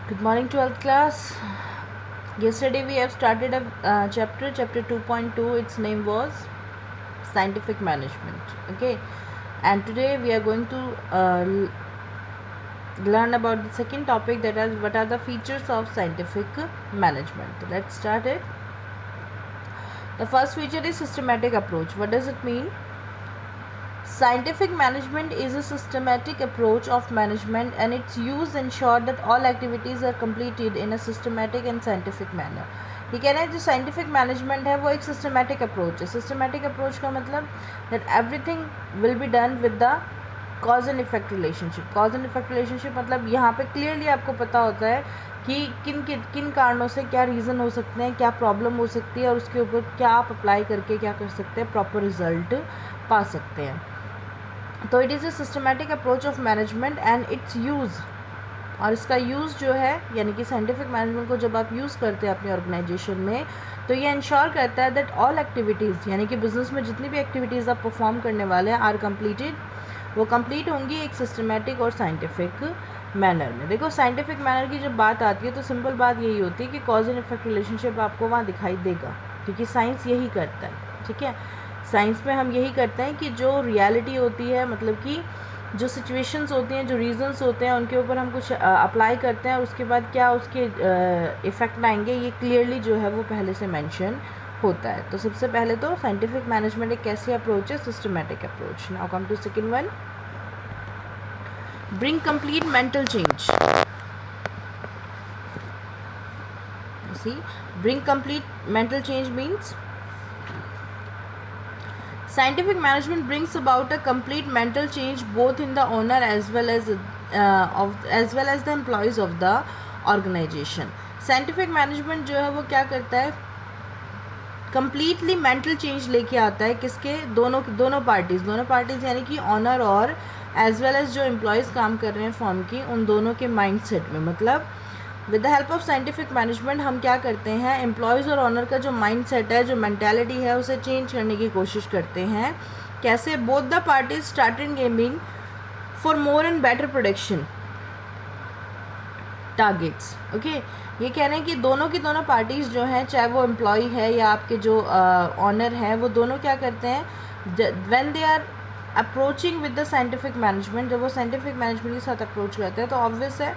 Good morning, 12th class. Yesterday we have started a chapter 2.2. Its name was Scientific Management. Okay, and today we are going to learn about the second topic, that is, what are the features of scientific management. Let's start it. The first feature is systematic approach. What does it mean? Scientific management is a systematic approach of management, and its use ensure that all activities are completed in a systematic and scientific manner. ये कह रहे हैं जो scientific management है वो एक systematic approach है. Systematic approach का मतलब that everything will be done with the cause and effect relationship. Cause and effect relationship मतलब यहाँ पे क्लियरली आपको पता होता है कि किन कारणों से क्या रीज़न हो सकते हैं, क्या प्रॉब्लम हो सकती है, और उसके ऊपर क्या आप अप्लाई करके क्या कर सकते हैं, प्रॉपर रिजल्ट पा सकते हैं. तो it is a systematic approach of management and it's use, और इसका यूज़ जो है यानी कि साइंटिफिक मैनेजमेंट को जब आप यूज़ करते हैं अपनी ऑर्गेनाइजेशन में, तो ये इंश्योर करता है दैट ऑल एक्टिविटीज़ यानी कि बिजनेस में जितनी भी एक्टिविटीज़ आप परफॉर्म करने वाले हैं आर कम्प्लीटेड, वो कंप्लीट होंगी एक सिस्टमेटिक और साइंटिफिक मैनर में. देखो, साइंटिफिक मैनर की जब बात आती है तो सिंपल बात यही होती है कि कॉज एंड इफेक्ट रिलेशनशिप आपको वहाँ दिखाई देगा, क्योंकि साइंस यही करता है. ठीक है, साइंस में हम यही करते हैं कि जो रियलिटी होती है, मतलब कि जो सिचुएशंस होती हैं, जो रीजंस होते हैं, उनके ऊपर हम कुछ अप्लाई करते हैं और उसके बाद क्या उसके इफ़ेक्ट आएंगे, ये क्लियरली जो है वो पहले से मेंशन होता है. तो सबसे पहले तो साइंटिफिक मैनेजमेंट एक कैसी अप्रोच है? Systematic approach. Now come to second one, bring complete mental change. See, bring complete mental change means scientific management brings about a complete mental change both in the owner as well as the employees of the organization. Scientific management जो है वो क्या करता है? completely mental change लेके आता है. किसके? दोनों पार्टीज़ यानी कि ऑनर और as well as जो एम्प्लॉयज़ काम कर रहे हैं फॉर्म की, उन दोनों के माइंड सेट में. मतलब with the help of scientific management हम क्या करते हैं? एम्प्लॉयज़ और ऑनर का जो माइंड सेट है, जो मैंटेलिटी है, उसे चेंज करने की कोशिश करते हैं. कैसे? Both the parties started aiming for more and better production targets. Okay, ये कह रहे हैं कि दोनों की दोनों पार्टीज़ जो हैं, चाहे वो एम्प्लॉय है या आपके जो ऑनर हैं, वो दोनों क्या करते हैं? When they are approaching with the scientific management, जब वो साइंटिफिक मैनेजमेंट के साथ अप्रोच करते हैं तो ऑब्वियस है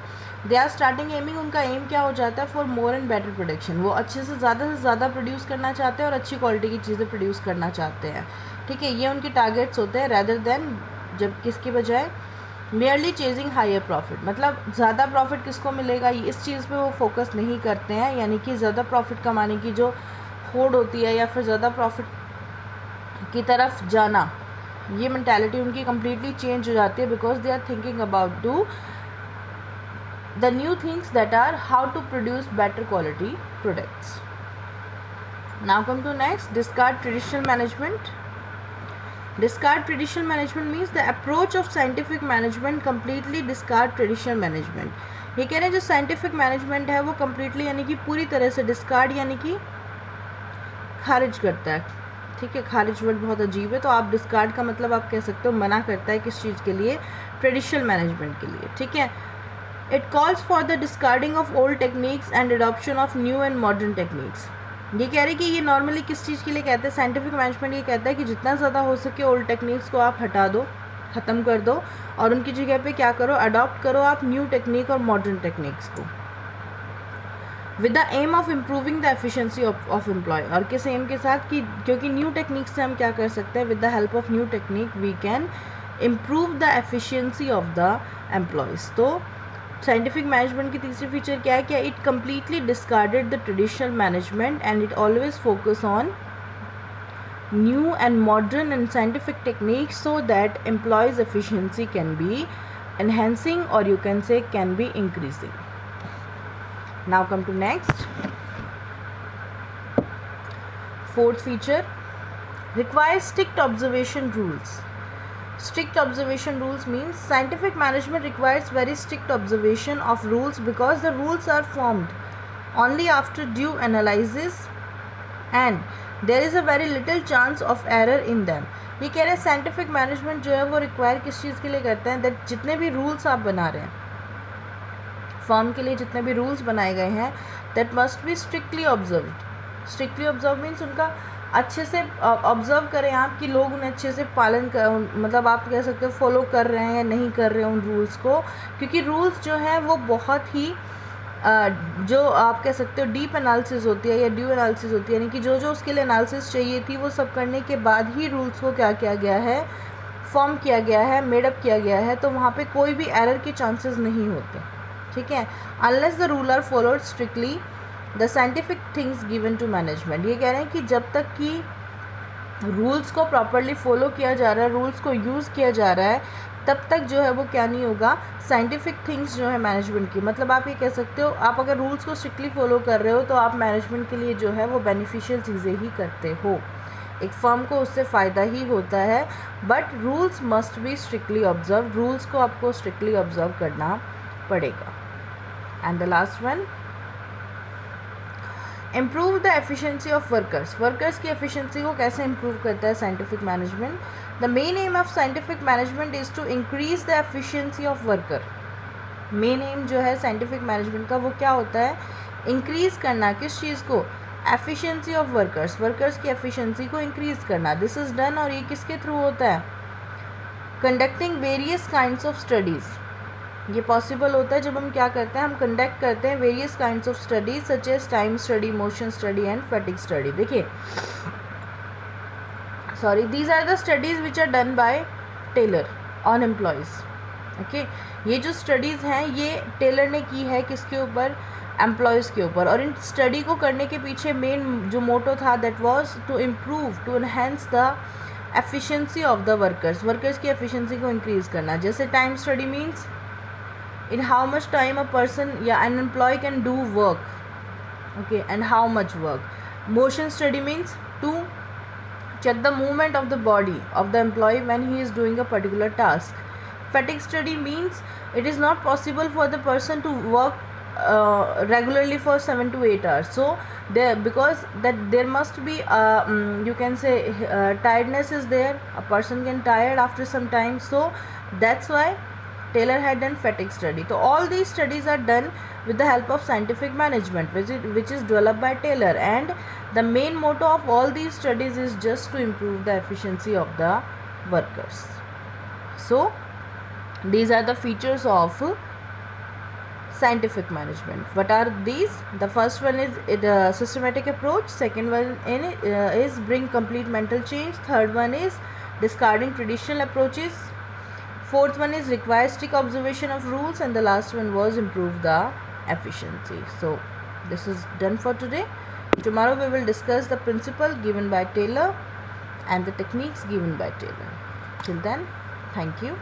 दे आर स्टार्टिंग एमिंग, उनका एम क्या हो जाता है? For more and better production. वो अच्छे से ज़्यादा प्रोड्यूस करना चाहते हैं और अच्छी क्वालिटी की चीज़ें प्रोड्यूस करना चाहते हैं. ठीक है, ये उनके टारगेट्स होते हैं, रैदर देन जब किसके बजाय मेयरली चेजिंग हायर प्रॉफिट. मतलब ज़्यादा प्रॉफिट किसको मिलेगा, इस चीज़ पे वो फोकस नहीं करते हैं. यानी कि ज़्यादा प्रॉफिट कमाने की जो होड़ होती है या फिर ज़्यादा प्रॉफिट की तरफ जाना, ये मैंटेलिटी उनकी कम्प्लीटली चेंज हो जाती है, because they are thinking about to the new things that are how to produce better quality products. Now come to next, discard traditional management. Discard traditional management means the approach of scientific management completely discard traditional management. ये कह रहे हैं जो scientific management है वो completely यानी कि पूरी तरह से discard यानी कि खारिज करता है. ठीक है, खारिज वर्ड बहुत अजीब है, तो आप discard का मतलब आप कह सकते हो मना करता है किस चीज़ के लिए? ट्रेडिशनल मैनेजमेंट के लिए. ठीक है, It calls for the discarding of old techniques and adoption of new and modern techniques. ये कह रहे हैं कि ये नॉर्मली किस चीज़ के लिए कहते हैं? साइंटिफिक मैनेजमेंट ये कहता है कि जितना ज़्यादा हो सके ओल्ड टेक्निक्स को आप हटा दो, ख़त्म कर दो, और उनकी जगह पे क्या करो? अडॉप्ट करो आप न्यू टेक्निक और मॉडर्न टेक्निक्स को, with the aim of improving the efficiency of employ. और किस एम के साथ? कि क्योंकि न्यू टेक्निक से हम क्या कर सकते हैं? With the help of new technique we can improve the efficiency of the employees. तो साइंटिफिक मैनेजमेंट की तीसरी फीचर क्या है? क्या it completely discarded the traditional management and it always focus on new and modern and scientific techniques so that employees efficiency can be enhancing, और you can say can be increasing. Now come to next, fourth feature, require strict observation rules. Strict observation rules means scientific management requires very strict observation of rules because the rules are formed only after due analysis and there is a very little chance of error in them. ये कह रहे हैं scientific management जो है वो require किस चीज़ के लिए करते हैं? दैट जितने भी रूल्स आप बना रहे हैं फर्म के लिए जितने भी रूल्स बनाए गए हैं that must be strictly observed. Strictly observe means उनका अच्छे से ऑब्जर्व करें आप कि लोग उन्हें अच्छे से पालन कर, मतलब आप कह सकते हो फॉलो कर रहे हैं या नहीं कर रहे हैं उन रूल्स को, क्योंकि रूल्स जो हैं वो बहुत ही जो आप कह सकते हो डीप एनालिसिस होती है या ड्यू एनालिसिस होती है, यानी कि जो जो उसके लिए एनालिसिस चाहिए थी वो सब करने के बाद ही रूल्स को क्या किया गया है, फॉर्म किया गया है, मेडअप किया गया है, तो वहाँ पे कोई भी एरर के चांसेस नहीं होते, ठीक है, unless the rule are followed strictly the scientific things given to management. ये कह रहे हैं कि जब तक कि रूल्स को प्रॉपरली फॉलो किया जा रहा है, रूल्स को यूज़ किया जा रहा है, तब तक जो है वो क्या नहीं होगा, साइंटिफिक थिंग्स जो है मैनेजमेंट की, मतलब आप ये कह सकते हो आप अगर रूल्स को स्ट्रिक्टली फॉलो कर रहे हो तो आप मैनेजमेंट के लिए जो है वो बेनिफिशियल चीज़ें ही करते हो, एक फर्म को उससे फ़ायदा ही होता है, but rules must be strictly observe, rules को आपको स्ट्रिक्टली ऑब्जर्व करना पड़ेगा। And the last one, improve the efficiency of workers. Workers की एफिशिएंसी को कैसे इम्प्रूव करता है scientific management? The main aim of scientific management is to increase the efficiency of worker. Main aim जो है scientific management का वो क्या होता है, इंक्रीज करना, किस चीज़ को, एफिशिएंसी ऑफ वर्कर्स, वर्कर्स की एफिशिएंसी को इंक्रीज करना। दिस इज़ डन, और ये किसके थ्रू होता है, conducting various kinds of studies. ये पॉसिबल होता है जब हम क्या करते हैं, हम कंडक्ट करते हैं various kinds of studies such as time study, motion study and fatigue study. देखिए sorry, these are the studies which are done by Taylor on employees. Okay, ये जो स्टडीज़ हैं ये टेलर ने की है किसके ऊपर, एम्प्लॉयज़ के ऊपर, और इन स्टडी को करने के पीछे मेन जो मोटो था that was to improve, to enhance the efficiency of the workers, workers की एफिशिएंसी को इंक्रीज़ करना। जैसे time study means in how much time a person, yeah, an employee can do work, okay, and how much work. Motion study means to check the movement of the body of the employee when he is doing a particular task. Fatigue study means it is not possible for the person to work regularly for 7 to 8 hours, so there, because that there must be you can say tiredness is there, a person can tired after some time, so that's why Taylor had done fatigue study. So all these studies are done with the help of scientific management, which is developed by Taylor, and the main motto of all these studies is just to improve the efficiency of the workers. So these are the features of scientific management. What are these? The first one is the systematic approach, second one is bring complete mental change, third one is discarding traditional approaches, fourth one is require strict observation of rules, and the last one was improve the efficiency. So this is done for today. Tomorrow we will discuss the principle given by Taylor and the techniques given by Taylor. Till then, thank you.